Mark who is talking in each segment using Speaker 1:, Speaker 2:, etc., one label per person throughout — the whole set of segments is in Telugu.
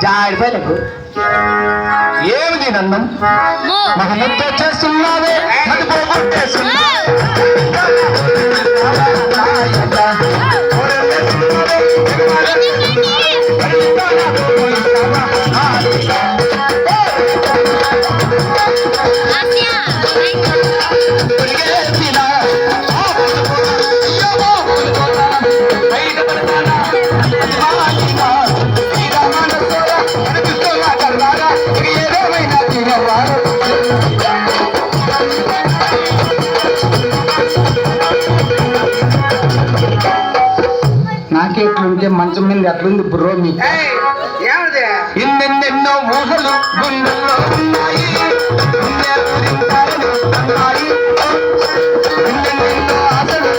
Speaker 1: జాడిపోయినకు ఏమిది నందం మహనతో చేస్తున్నావే అది పోగొట్టేస్తున్నా నాకెట్లుంటే మంచం మీద ఎట్లుంది బ్రో మీకు ఎన్నెన్నెన్నో ఊహలు గుండెల్లో ఉన్నాయి ఎన్నెన్నెన్నో ఆశలు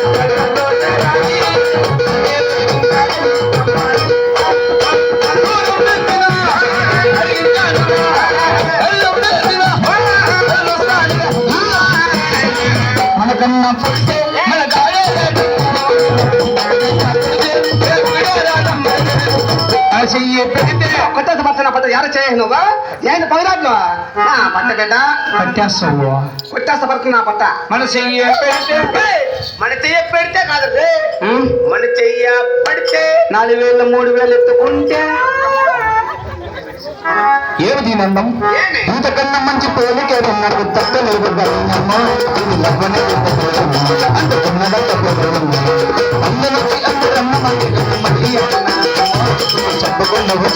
Speaker 1: మనకన్నా పుట్టే మన కొత్త పత్తన పత్త యారు చేయనువా నేను పగరాట్లు పట్ట బిడ్డ పట్టేస్తావు కొట్టేస్తా పడుతున్నా పట్ట మన చెయ్యి పెడితే మన చెయ్యి పెడితే కాదు మన చెయ్య పడితే 4000 3000 ఎత్తుకుంటే ఏమిది నందం ఇంతకన్నా మంచి పోలికేదో నాకు తగ్గలేదు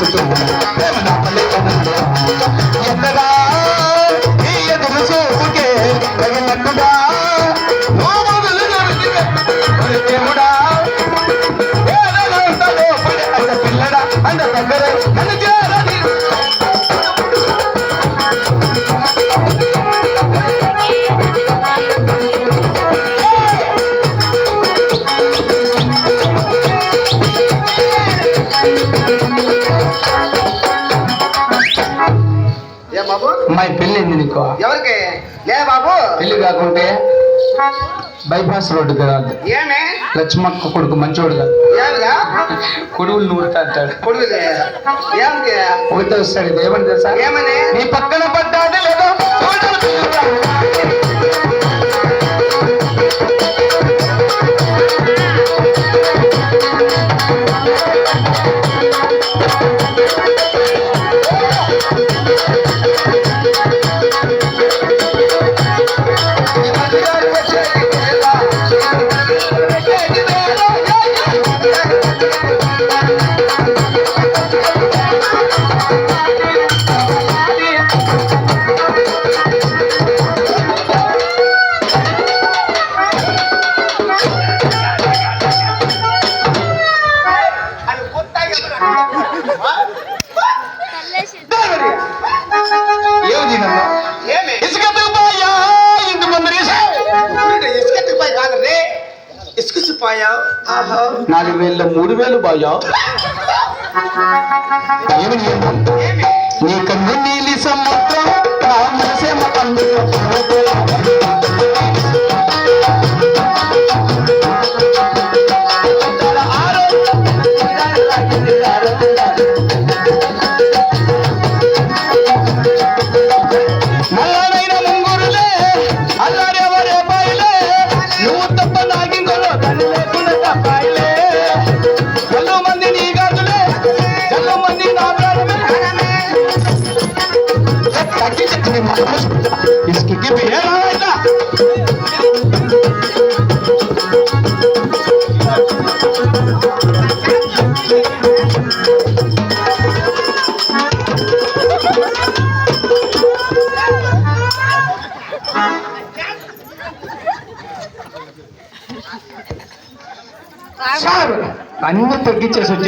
Speaker 1: చెప్పకుండా ఎక్కడా ఈ ఎదురు చూపుకే తగినట్టుగా దేవుడా పిల్లడా అంత దగ్గర అమ్మాయి పెళ్ళింది నీకు ఎవరికి లే బాబు పెళ్లి కాకుంటే బైపాస్ రోడ్డు కాదు ఏమే లక్ష్మక్క కొడుకు మంచోడు కాదు కొడుకులు నూరుతా అంటాడు కొడుకులు ఏమిటి ఒకటి వస్తాడు ఏమని తెలుసా ఏమని నీ పక్కన పడ్డాడు లేదో పాయా 4000 3000 బాయా నీ కన్ను నీలి సముద్రం నా మనసేమ అందులో సార్ అన్ని తగ్గించేసి వచ్చి